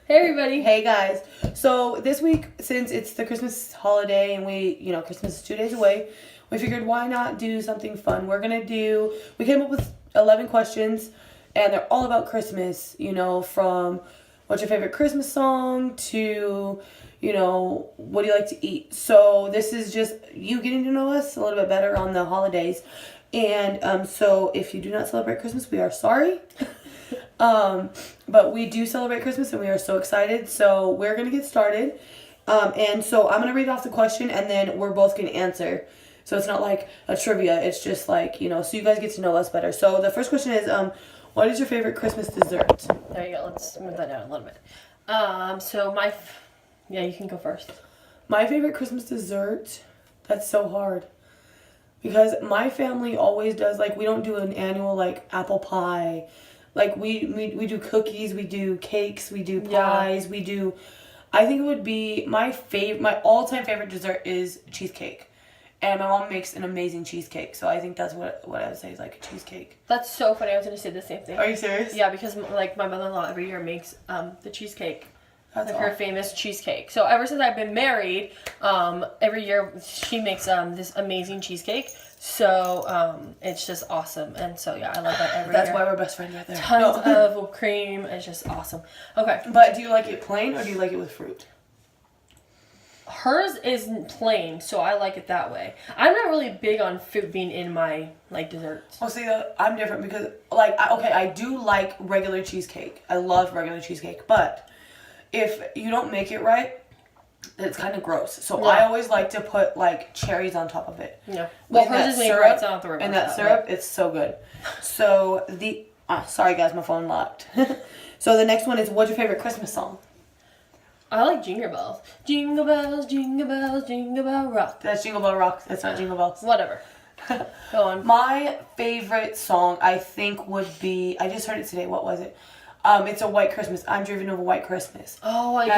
Hey everybody. Hey guys. So this week, since it's the Christmas holiday and Christmas is 2 days away, we figured why not do something fun. We came up with 11 questions and they're all about Christmas, from what's your favorite Christmas song to, what do you like to eat? So this is just you getting to know us a little bit better on the holidays. And so if you do not celebrate Christmas, we are sorry. But we do celebrate Christmas and we are so excited. So we're going to get started. And so I'm going to read off the question and then we're both going to answer. So it's not like a trivia. It's just like, so you guys get to know us better. So the first question is, what is your favorite Christmas dessert? There you go. Let's move that down a little bit. You can go first. My favorite Christmas dessert, that's so hard. Because my family always does, we don't do an annual, apple pie. We do cookies, we do cakes, we do pies, I think it would be my all-time favorite dessert is cheesecake. And my mom makes an amazing cheesecake, so I think that's what I would say is a cheesecake. That's so funny. I was going to say the same thing. Are you serious? Yeah, because my mother-in-law every year makes the cheesecake. That's her famous cheesecake. So ever since I've been married, every year she makes this amazing cheesecake. So it's just awesome, and so I love that every year. That's why we're best friends right there. Tons of whipped cream. It's just awesome. Okay. But do you like it plain or do you like it with fruit? Hers is plain, so I like it that way. I'm not really big on fruit being in my desserts. Well, see, I'm different because I do like regular cheesecake. I love regular cheesecake, but if you don't make it right, it's kind of gross. So I always like to put cherries on top of it. Yeah. Well, hers is made right, so I don't have to worry and about that syrup, it's so good. So sorry guys, my phone locked. So the next one is, what's your favorite Christmas song? I like Jingle Bells. Jingle bells, jingle bells, jingle bell rock. That's Jingle Bell Rock. That's not Jingle Bells. Whatever. Go on. My favorite song, I think, would be, I just heard it today. What was it? It's a White Christmas. I'm Driven Over White Christmas. Oh, I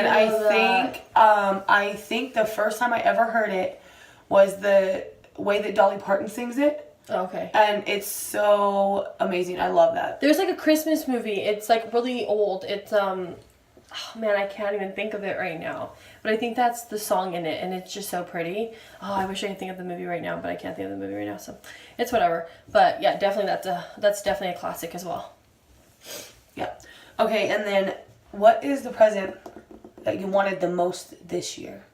think the first time I ever heard it was the way that Dolly Parton sings it. Okay. And it's so amazing. I love that. There's a Christmas movie. It's really old. It's oh man, I can't even think of it right now. But I think that's the song in it, and it's just so pretty. Oh, I wish I could think of the movie right now, but I can't think of the movie right now, so it's whatever. But yeah, definitely that's definitely a classic as well. Yeah. Okay, and then what is the present that you wanted the most this year?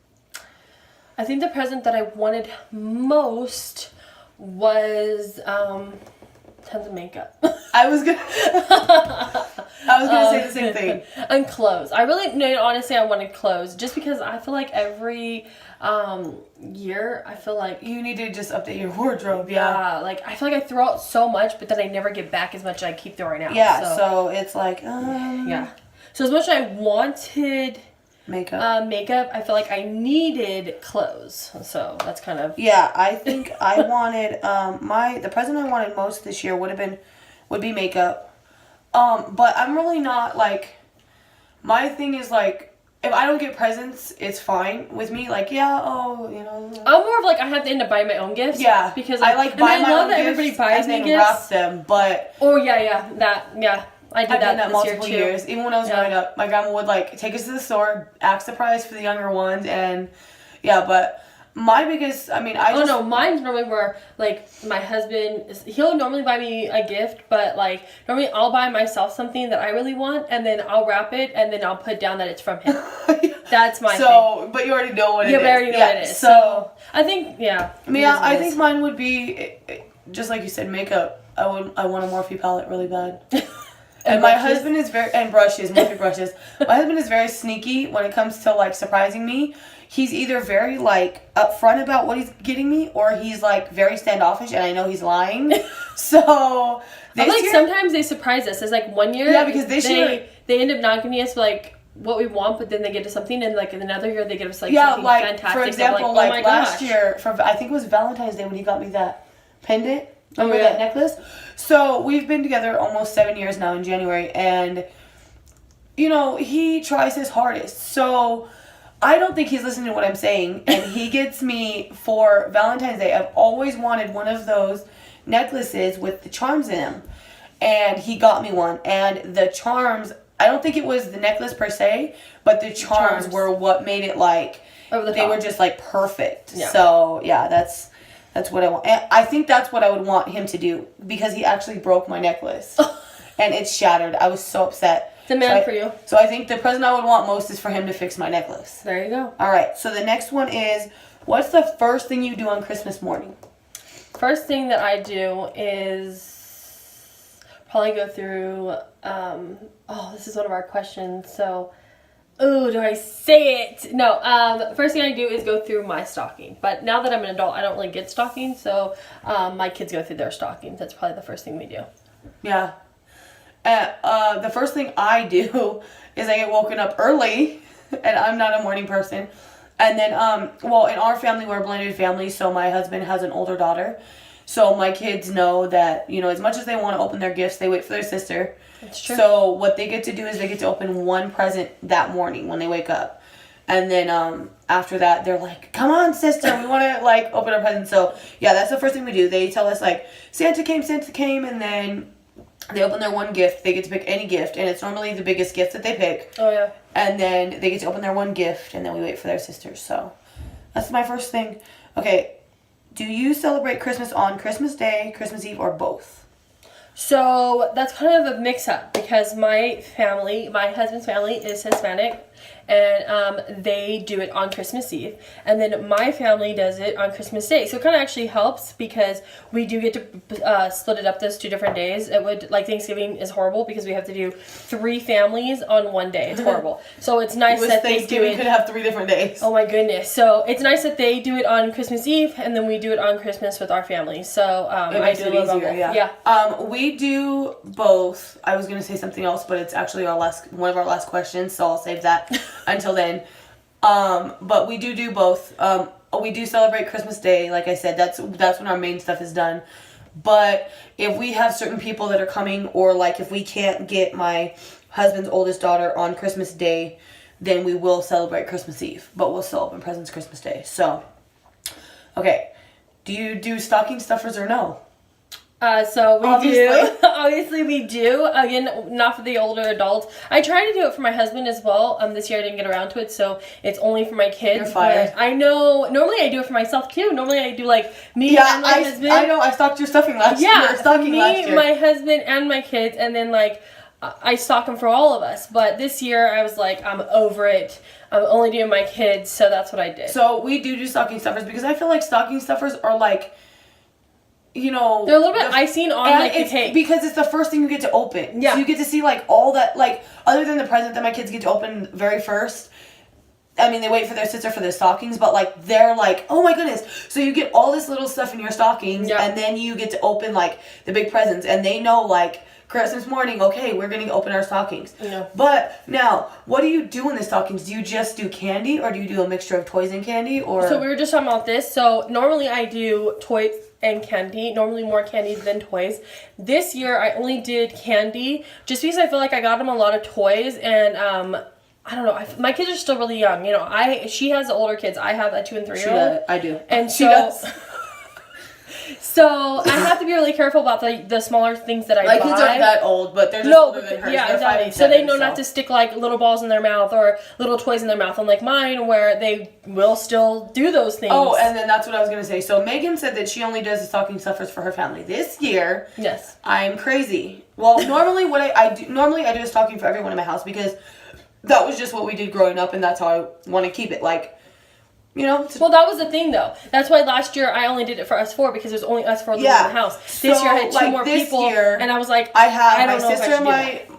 I think the present that I wanted most was tons of makeup. I was gonna say the same thing. And clothes. Honestly, I wanted clothes just because I feel like every year I feel like you need to just update your wardrobe. Yeah, I feel like I throw out so much, but then I never get back as much as I keep throwing out. Yeah, so it's yeah. So as much as I wanted makeup, I feel like I needed clothes. So that's kind of I think I wanted the present I wanted most this year would be makeup. But I'm really not my thing is if I don't get presents, it's fine with me. I'm more of I have to end up buying my own gifts. Yeah, because I buy my own gifts everybody buys and me then gifts. wrap them. But I did that this multiple year too. years. Even when I was growing up, my grandma would take us to the store, ask the price for the younger ones, and but my biggest, mine's normally where my husband he'll normally buy me a gift, but normally I'll buy myself something that I really want, and then I'll wrap it, and then I'll put down that it's from him. That's my thing. But you already know what it is. Yeah, but I already know what it is. So I think I think mine would be just like you said, makeup. I want a Morphe palette really bad. And my husband is Morphe brushes. My husband is very sneaky when it comes to surprising me. He's either very upfront about what he's getting me, or he's very standoffish, and I know he's lying. So sometimes they surprise us. It's 1 year. Yeah, because this year they end up not giving us what we want, but then they get us something, and in another year they give us something fantastic. For example, last year I think it was Valentine's Day when he got me that pendant. Remember that necklace? So we've been together almost 7 years now in January, and he tries his hardest. So I don't think he's listening to what I'm saying, and he gets me for Valentine's Day. I've always wanted one of those necklaces with the charms in them, and he got me one, and the charms I don't think it was the necklace per se, but the charms were what made it like Over the they top. were just like perfect. Yeah. So yeah, that's what I want. And I think that's what I would want him to do because he actually broke my necklace and it's shattered. I was so upset. Demand for you. So I think the present I would want most is for him to fix my necklace. There you go. All right. So the next one is, what's the first thing you do on Christmas morning? First thing that I do is probably go through, this is one of our questions, so, do I say it? No, first thing I do is go through my stocking, but now that I'm an adult, I don't really get stockings, so my kids go through their stockings. That's probably the first thing we do. Yeah. The first thing I do is I get woken up early, and I'm not a morning person. And then, in our family, we're a blended family, so my husband has an older daughter. So my kids know that, as much as they want to open their gifts, they wait for their sister. That's true. So what they get to do is they get to open one present that morning when they wake up. And then after that, they're like, come on, sister, we want to, open our present. So, yeah, that's the first thing we do. They tell us, Santa came, and then they open their one gift. They get to pick any gift, and it's normally the biggest gift that they pick. Oh, yeah. And then they get to open their one gift, and then we wait for their sisters. So that's my first thing. Okay, do you celebrate Christmas on Christmas Day, Christmas Eve, or both? So that's kind of a mix-up because my husband's family is Hispanic, and they do it on Christmas Eve, and then my family does it on Christmas Day. So it kind of actually helps because we do get to split it up those 2 different days. It would, Thanksgiving is horrible because we have to do 3 families on one day. It's horrible. So it's nice that they do Thanksgiving it. could have 3 different days. Oh my goodness. So it's nice that they do it on Christmas Eve, and then we do it on Christmas with our family. So I do it love easier, both. yeah. We do both. I was going to say something else, but it's actually one of our last questions, so I'll save that until then. But we do both. We do celebrate Christmas Day, like I said. That's when our main stuff is done. But if we have certain people that are coming, or if we can't get my husband's oldest daughter on Christmas Day, then we will celebrate Christmas Eve. But we'll still open presents Christmas Day. So, okay. Do you do stocking stuffers or no? So we Obviously. do. Obviously we do. Again, not for the older adults. I try to do it for my husband as well. This year I didn't get around to it, so it's only for my kids. You're fired. But I know, normally I do it for myself too. Normally I do me and my husband. I know, I stocked your stuffing last year. Me, my husband, and my kids, and then I stock them for all of us. But this year I was like, I'm over it. I'm only doing my kids, so that's what I did. So we do stocking stuffers because I feel like stocking stuffers are they're a little bit icing on the cake. Because it's the first thing you get to open. Yeah. So you get to see all that, other than the present that my kids get to open very first. I mean, they wait for their sister for their stockings, but they're oh my goodness. So you get all this little stuff in your stockings, and then you get to open the big presents, and they know Christmas morning, okay, we're going to open our stockings. Yeah. But now, what do you do in the stockings? Do you just do candy, or do you do a mixture of toys and candy? Or So we were just talking about this. So normally I do toys and candy. Normally more candy than toys. This year I only did candy just because I feel like I got them a lot of toys, and I don't know. My kids are still really young. She has older kids. I have a 2 and 3-year-old. I do. And she does. So I have to be really careful about the smaller things that I buy. My kids aren't that old, but they're just older than hers. Yeah, they're exactly. 5 and So they 7, know not to stick little balls in their mouth or little toys in their mouth, unlike mine, where they will still do those things. Oh, and then that's what I was gonna say. So Megan said that she only does the stocking stuffers for her family. This year, yes, I'm crazy. Well, normally what I do a stocking for everyone in my house because that was just what we did growing up, and that's how I want to keep it. Well, that was the thing, though. That's why last year I only did it for us 4 because there's only us 4 living in the house. This year I had 2 more people, and I was like, I have my sister and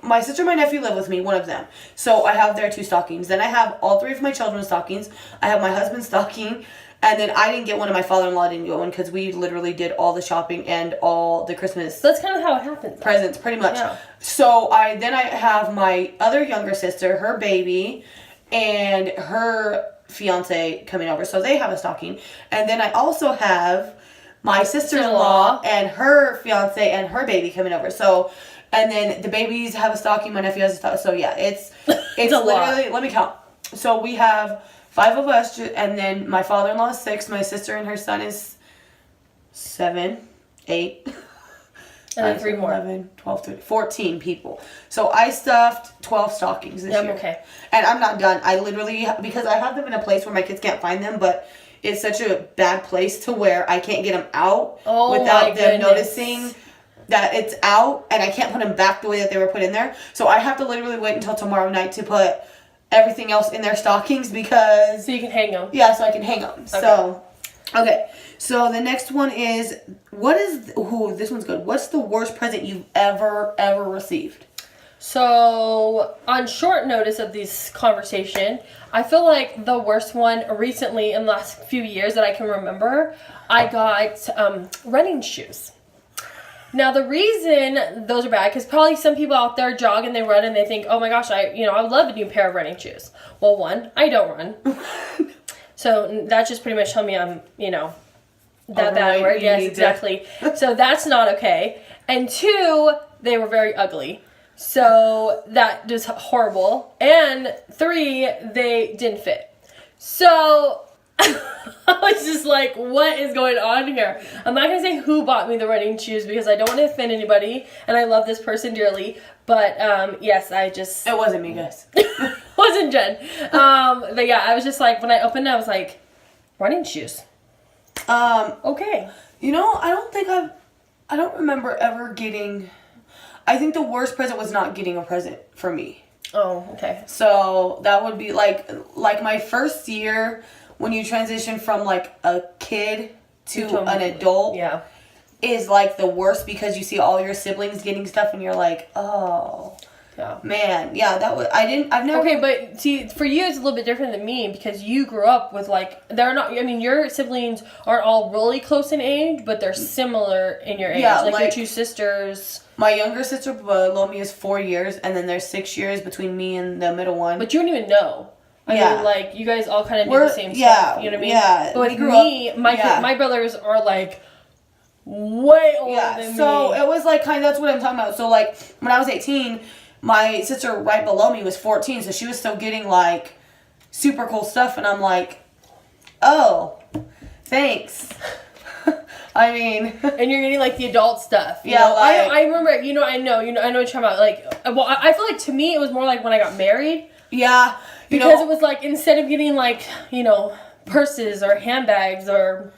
my sister and my nephew live with me, one of them. So I have their 2 stockings. Then I have all 3 of my children's stockings. I have my husband's stocking, and then I didn't get one, and my father-in-law didn't get one because we literally did all the shopping and all the Christmas. That's kind of how it happens. Presents, pretty much. Yeah. So I have my other younger sister, her baby, and her fiance coming over, so they have a stocking, and then I also have my sister-in-law and her fiance and her baby coming over. So, and then the babies have a stocking, my nephew has a stocking. So yeah, it's a literally lot. Let me count. So we have 5 of us, and then my father-in-law is 6, my sister and her son is 7, 8. And then 3 more. 11, 12, 13, 14 people. So I stuffed 12 stockings this year. Okay. And I'm not done. I literally, because I have them in a place where my kids can't find them, but it's such a bad place to where I can't get them out without them noticing that it's out, and I can't put them back the way that they were put in there. So I have to literally wait until tomorrow night to put everything else in their stockings because... So you can hang them. Yeah, so I can hang them. Okay. So the next one is, this one's good. What's the worst present you've ever received? So, on short notice of this conversation, I feel like the worst one recently in the last few years that I can remember, I got running shoes. Now, the reason those are bad, because probably some people out there jog and they run and they think, oh my gosh, I would love a new pair of running shoes. Well, one, I don't run. So that just pretty much told me I'm, that bad word. Yes, exactly. So that's not okay. And 2, they were very ugly. So that is horrible. And 3, they didn't fit. So I was just like, what is going on here? I'm not going to say who bought me the running shoes because I don't want to offend anybody. And I love this person dearly. But yes, It wasn't me, guys. wasn't Jen. But yeah, I was just like, when I opened it, I was like, running shoes. Okay. I don't remember ever getting... I think the worst present was not getting a present for me. Oh, okay. So that would be like my first year when you transition from like a kid to an adult. Yeah. Is like the worst because you see all your siblings getting stuff and you're like, oh. Yeah. Man, yeah, I've never... Okay, but see, for you it's a little bit different than me because you grew up with your siblings aren't all really close in age, but they're similar in your age. Yeah, like your 2 sisters. My younger sister below me is 4 years, and then there's 6 years between me and the middle one. But you don't even know. I mean, like, you guys all kind of do the same stuff, you know what I mean? Yeah. But with me, my brothers are like way older than me. So it was like that's what I'm talking about. So like when I was 18, my sister right below me was 14, so she was still getting like super cool stuff, and I'm like, oh, thanks. I mean, and you're getting like the adult stuff. Yeah, I remember. I know what you're talking about. Like, well, I feel like to me it was more like when I got married. Yeah, because it was like instead of getting like purses or handbags or.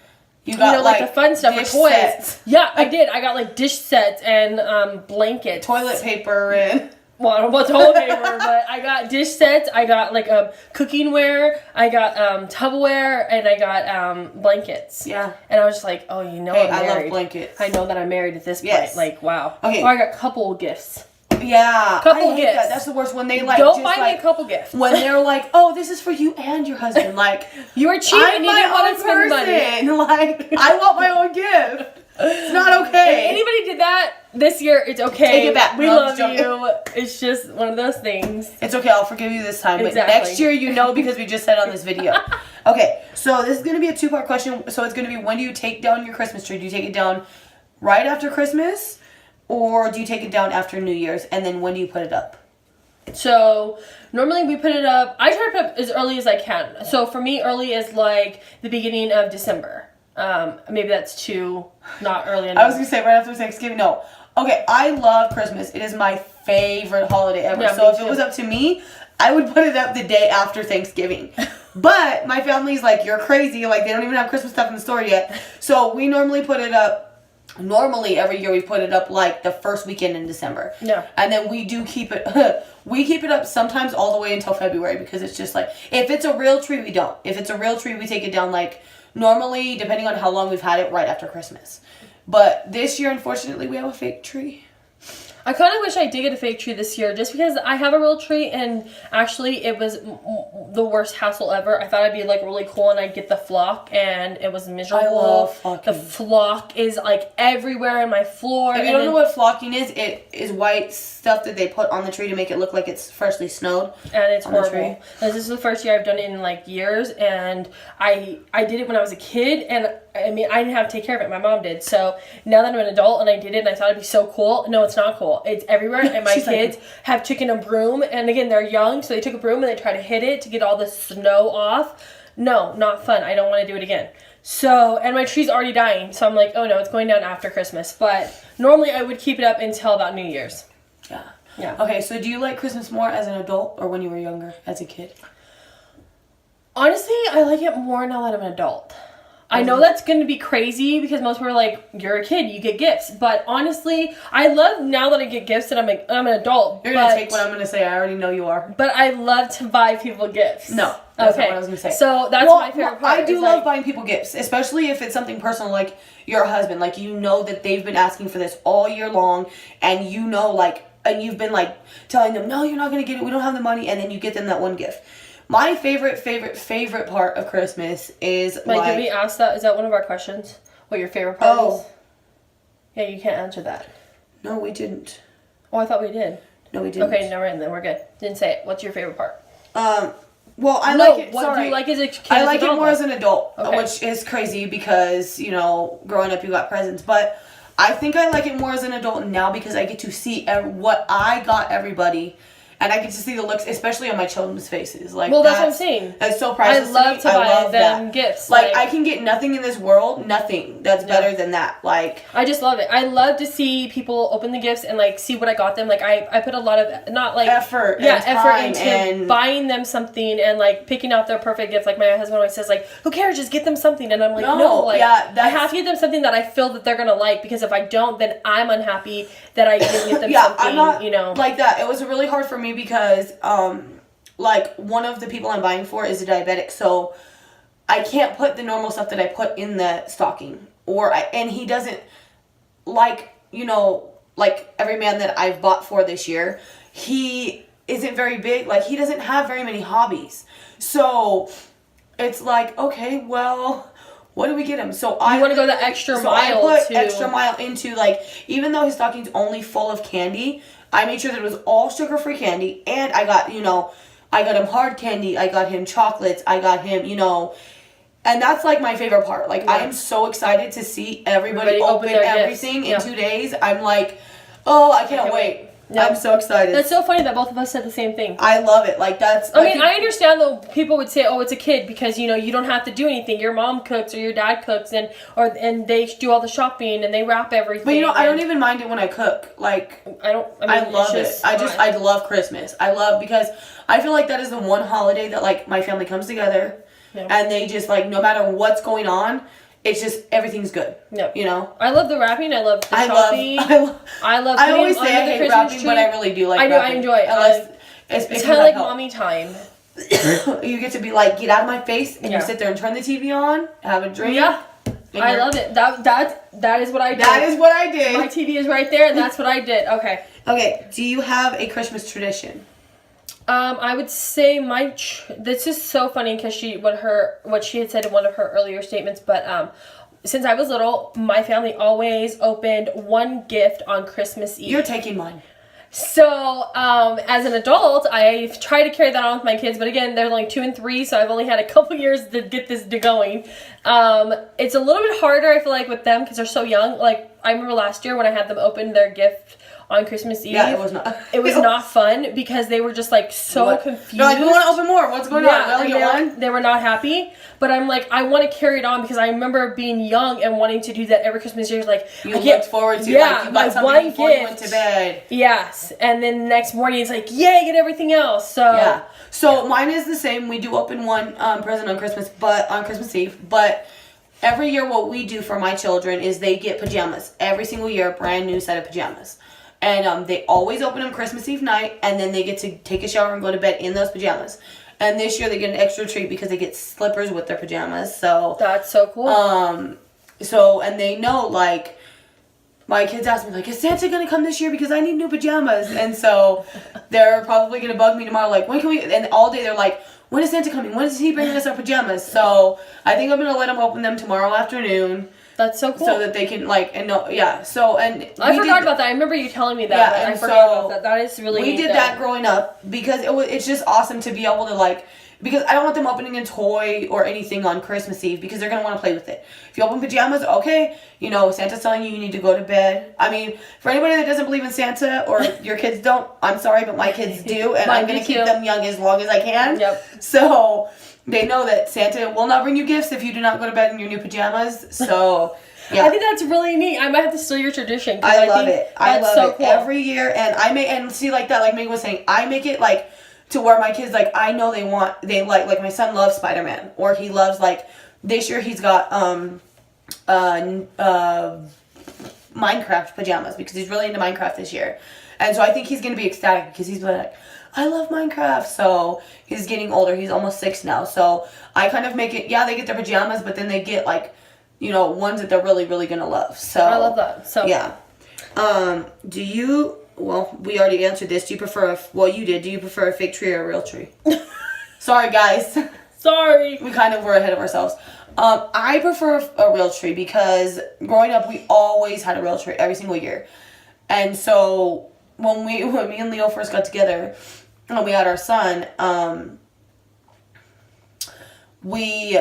You got like the fun stuff with toys. Sets. Yeah, I did. I got like dish sets and blankets, toilet paper, and well, I don't know about toilet paper, but I got dish sets. I got like cookingware. I got Tupperware, and I got blankets. Yeah, and I was just like, oh, I'm married. I love blankets. I know that I'm married at this point. Yes. Like, wow. Okay. Or I got couple gifts. Yeah, couple gifts. That. That's the worst when they like don't buy me a couple gifts when they're like, oh, this is for you and your husband. Like you were cheap and you didn't want to spend money. Like I want my own gift. It's not okay. If anybody did that this year, it's okay. Take it back. We love you. It's just one of those things. It's okay. I'll forgive you this time. Exactly. But next year, because we just said on this video. Okay, so this is going to be a 2-part question. So it's going to be, when do you take down your Christmas tree? Do you take it down right after Christmas? Or do you take it down after New Year's? And then when do you put it up? So normally we put it up, I try to put it up as early as I can. So for me, early is like the beginning of December. Maybe that's too not early enough. I was going to say right after Thanksgiving. No. Okay, I love Christmas. It is my favorite holiday ever. Yeah, so if it was up to me, I would put it up the day after Thanksgiving. But my family's like, you're crazy. Like, they don't even have Christmas stuff in the store yet. So we normally put it up. Normally, every year we put it up like the first weekend in December. Yeah. And then we do keep it, we keep it up sometimes all the way until February because it's just like, if it's a real tree, we don't. If it's a real tree, we take it down like normally, depending on how long we've had it, right after Christmas. But this year, unfortunately, we have a fake tree. I kind of wish I did get a fake tree this year just because I have a real tree and actually it was the worst hassle ever. I thought it'd be like really cool and I'd get the flock and it was miserable. I love flocking. The flock is like everywhere in my floor. If you don't know what flocking is, it is white stuff that they put on the tree to make it look like it's freshly snowed. And it's horrible. This is the first year I've done it in like years and I did it when I was a kid and I mean, I didn't have to take care of it. My mom did. So now that I'm an adult and I did it and I thought it'd be so cool. No, it's not cool. It's everywhere. And my kids have taken a broom. And again, they're young. So they took a broom and they try to hit it to get all the snow off. No, not fun. I don't want to do it again. So, and my tree's already dying. So I'm like, oh no, it's going down after Christmas. But normally I would keep it up until about New Year's. Yeah. Yeah. Okay, so do you like Christmas more as an adult or when you were younger, as a kid? Honestly, I like it more now that I'm an adult. I know that's going to be crazy because most people are like, you're a kid, you get gifts. But honestly, I love now that I get gifts that I'm an adult. You're going to take what I'm going to say. I already know you are. But I love to buy people gifts. No, that's not what I was going to say. So that's my favorite part. I do love buying people gifts, especially if it's something personal like your husband. Like, you know that they've been asking for this all year long, and you know, like, and you've been like telling them, no, you're not going to get it. We don't have the money. And then you get them that one gift. My favorite part of Christmas is like... Did we ask that? Is that one of our questions? What your favorite part is? Yeah, you can't answer that. No, we didn't. Oh, I thought we did. No, we didn't. Okay, never mind then. We're good. Didn't say it. What's your favorite part? Well, I like it. What do you like as a kid? I like it more as an adult, okay. Which is crazy because, you know, growing up you got presents. But I think I like it more as an adult now because I get to see what I got everybody. And I get to see the looks, especially on my children's faces. Like, well, that's what I'm saying. That's so priceless. I love to buy them gifts. Like, I can get nothing in this world, nothing that's better than that. Like, I just love it. I love to see people open the gifts and like see what I got them. Like, I put a lot of effort into buying them something and like picking out their perfect gift. Like my husband always says, like, who cares? Just get them something. And I'm like, no, I have to get them something that I feel that they're gonna like, because if I don't, then I'm unhappy that I didn't get them something. I'm not, you know, like that. It was really hard for me because like one of the people I'm buying for is a diabetic, so I can't put the normal stuff that I put in the stocking, and he doesn't like, you know, like every man that I've bought for this year, he isn't very big, like he doesn't have very many hobbies, so it's like, okay, well, what do we get him? So I want to go the extra mile. I put extra mile into, like, even though his stocking's only full of candy, I made sure that it was all sugar-free candy, and I got, you know, I got him hard candy, I got him chocolates, I got him, you know, and that's, like, my favorite part. Like, I am so excited to see everybody open everything in 2 days. I'm like, oh, I can't wait. Yep. I'm so excited. That's so funny that both of us said the same thing. I love it. Like, that's... I mean, I understand, though, people would say, oh, it's a kid, because, you know, you don't have to do anything. Your mom cooks or your dad cooks, and they do all the shopping, and they wrap everything. But, you know, I don't even mind it when I cook. Like, I love it. I love Christmas. Because I feel like that is the one holiday that, like, my family comes together, and they just, like, no matter what's going on, it's just, everything's good. Yep. You know? I love the wrapping. I love the shopping. I always say I hate wrapping, but I really do like wrapping. I enjoy it. It's kind of like mommy time. You get to be like, get out of my face, and you sit there and turn the TV on, have a drink. Yeah. I love it. That is what I did. That is what I did. My TV is right there, and that's what I did. Okay. Okay. Do you have a Christmas tradition? I would say this is so funny because what she had said in one of her earlier statements, but since I was little, my family always opened one gift on Christmas Eve. You're taking mine. So, as an adult, I've tried to carry that on with my kids, but again, they're only 2 and 3, so I've only had a couple years to get this going. It's a little bit harder, I feel like, with them because they're so young. Like, I remember last year when I had them open their gift on Christmas Eve. Yeah, it was not. It was not fun because they were just like so confused. No, I want to open more. What's going on? They were not happy, but I'm like, I want to carry it on because I remember being young and wanting to do that every Christmas year. Like, you looked forward to, like, you got something before you went to bed. Yes, and then the next morning it's like, yay, get everything else. So yeah. So mine is the same. We do open one present on Christmas Eve, but every year what we do for my children is they get pajamas. Every single year, a brand new set of pajamas. And they always open them Christmas Eve night, and then they get to take a shower and go to bed in those pajamas. And this year they get an extra treat because they get slippers with their pajamas. So that's so cool. And they know, like, my kids ask me, like, is Santa gonna come this year because I need new pajamas? And so they're probably gonna bug me tomorrow, like, when can we? And all day they're like, when is Santa coming? When is he bringing us our pajamas? So I think I'm gonna let them open them tomorrow afternoon. That's so cool. So that they can, like, and no, yeah. So, and I forgot about that. I remember you telling me that. Yeah, and I forgot about that. That is really we did that growing up because it's just awesome to be able to, like, because I don't want them opening a toy or anything on Christmas Eve because they're going to want to play with it. If you open pajamas, okay, you know, Santa's telling you need to go to bed. I mean, for anybody that doesn't believe in Santa or your kids don't, I'm sorry, but my kids do, and I'm going to keep them young as long as I can. Yep. So they know that Santa will not bring you gifts if you do not go to bed in your new pajamas. So... yeah. I think that's really neat. I might have to steal your tradition. I love it. I love it cool. every year, and see, like that, like Megan was saying, I make it like to where my kids, like, I know they like my son loves Spider-Man, or he loves, like, this year he's got Minecraft pajamas because he's really into Minecraft this year, and so I think he's gonna be ecstatic because he's like, I love Minecraft. So he's getting older. He's almost 6 now. So I kind of make it. Yeah, they get their pajamas, but then they get like, you know, ones that they're really, really gonna love. So I love that. So yeah. Do you? Well, we already answered this. Do you prefer? You did. Do you prefer a fake tree or a real tree? Sorry, guys. Sorry. We kind of were ahead of ourselves. I prefer a real tree because growing up, we always had a real tree every single year, and so when me and Leo first got together, and we had our son, we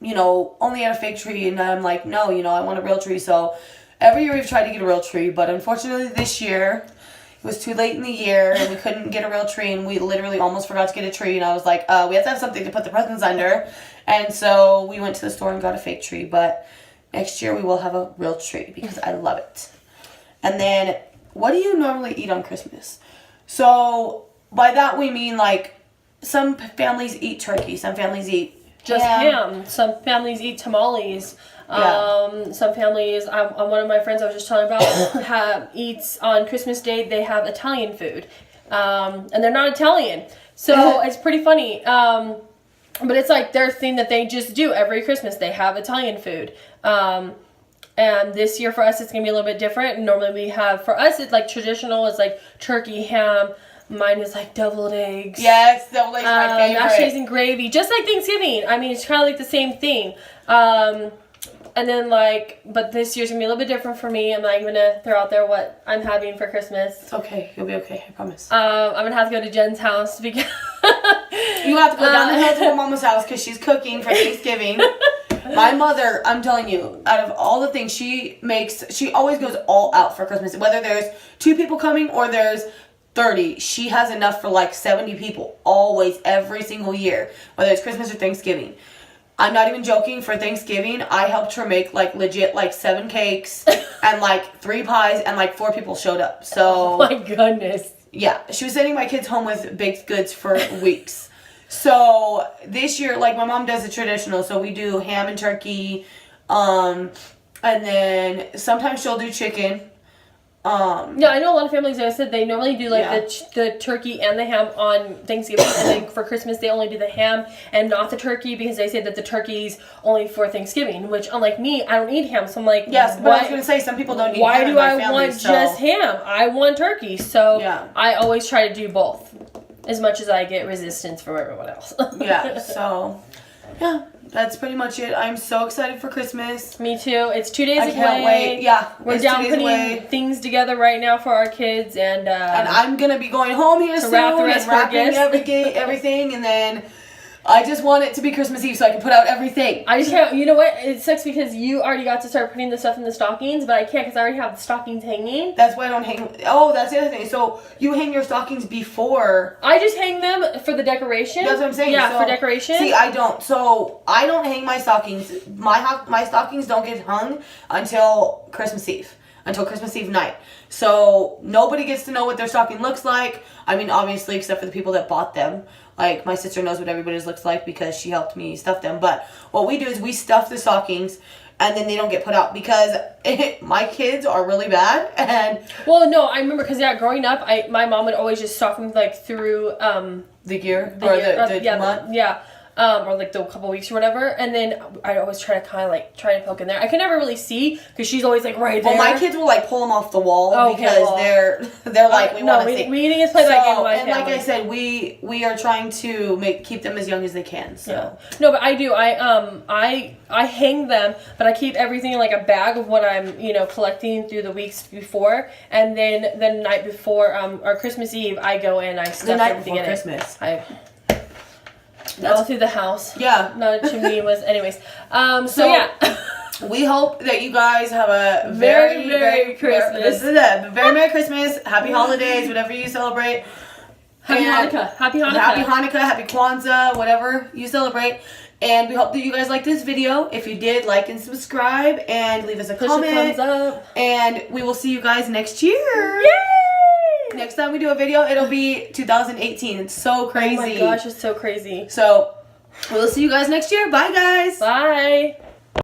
you know, only had a fake tree, and I'm like, no, you know, I want a real tree. So every year we've tried to get a real tree, but unfortunately this year it was too late in the year and we couldn't get a real tree, and we literally almost forgot to get a tree, and I was like, we have to have something to put the presents under, and so we went to the store and got a fake tree, but next year we will have a real tree because I love it. And then, what do you normally eat on Christmas? So by that we mean, like, some families eat turkey, some families eat just ham. Some families eat tamales. Yeah. Some families, one of my friends I was just telling about, eats on Christmas Day. They have Italian food, and they're not Italian, so it's pretty funny. But it's like their thing that they just do every Christmas. They have Italian food. And this year for us, it's gonna be a little bit different. Normally we have, for us, it's like traditional. It's like turkey, ham. Mine is like deviled eggs. Yes, deviled eggs my favorite. Mashed eggs and gravy, just like Thanksgiving. I mean, it's kind of like the same thing. And then but this year's gonna be a little bit different for me. I'm not even gonna throw out there what I'm having for Christmas. It's okay. You'll be okay. I promise. I'm gonna have to go to Jen's house because you have to go down the hill to your mama's house because she's cooking for Thanksgiving. My mother, I'm telling you, out of all the things she makes, she always goes all out for Christmas. Whether there's 2 people coming or there's 30, she has enough for like 70 people. Always, every single year, whether it's Christmas or Thanksgiving. I'm not even joking. For Thanksgiving, I helped her make like legit like 7 cakes and like 3 pies, and like 4 people showed up. So oh my goodness. Yeah, she was sending my kids home with baked goods for weeks. So this year, like, my mom does the traditional, so we do ham and turkey, and then sometimes she'll do chicken. Yeah, I know a lot of families, like I said, they normally do like the turkey and the ham on Thanksgiving, and then for Christmas they only do the ham and not the turkey because they say that the turkey's only for Thanksgiving, which unlike me, I don't eat ham, so I'm like, yes, but I was going to say, some people don't eat why ham do in my I family, want just ham? I want turkey, so yeah. I always try to do both as much as I get resistance from everyone else. Yeah, so yeah, that's pretty much it. I'm so excited for Christmas. Me too. It's 2 days away. I can't wait. Yeah, we're down putting things together right now for our kids, and I'm gonna be going home here soon wrap the rest and wrapping everything, and then I just want it to be Christmas Eve so I can put out everything. I just can't. You know what? It sucks because you already got to start putting the stuff in the stockings, but I can't because I already have the stockings hanging. That's why I don't hang. Oh, that's the other thing. So you hang your stockings before. I just hang them for the decoration. That's what I'm saying. Yeah, so, for decoration. See, I don't. So I don't hang my stockings. My stockings don't get hung until Christmas Eve. Until Christmas Eve night. So nobody gets to know what their stocking looks like. I mean, obviously, except for the people that bought them. Like, my sister knows what everybody's looks like because she helped me stuff them. But what we do is we stuff the stockings, and then they don't get put out because my kids are really bad. And well, no, I remember because growing up, my mom would always just stock them like through the year or the month. Or like the couple weeks or whatever, and then I always try to try to poke in there. I can never really see because she's always like right there. Well, my kids will like pull them off the wall because they're like we want to see. We need to play that game with my family. Like I said, we are trying to keep them as young as they can. So yeah. No, but I do. I hang them, but I keep everything in like a bag of what I'm collecting through the weeks before, and then the night before or Christmas Eve I go in, I stuff everything in Christmas. all through the house. Yeah. Not a chimney was, anyways. So yeah. We hope that you guys have a Very Merry Christmas. This is it. Very Merry Christmas. Happy holidays, whatever you celebrate. Happy And Hanukkah. Happy Hanukkah. Happy Hanukkah. Happy Kwanzaa. Whatever you celebrate. And we hope that you guys liked this video. If you did, like and subscribe and leave us a Push comment. a thumbs up. And we will see you guys next year. Yay! Next time we do a video, it'll be 2018. It's so crazy. Oh my gosh, it's so crazy. So we'll see you guys next year. Bye, guys. Bye.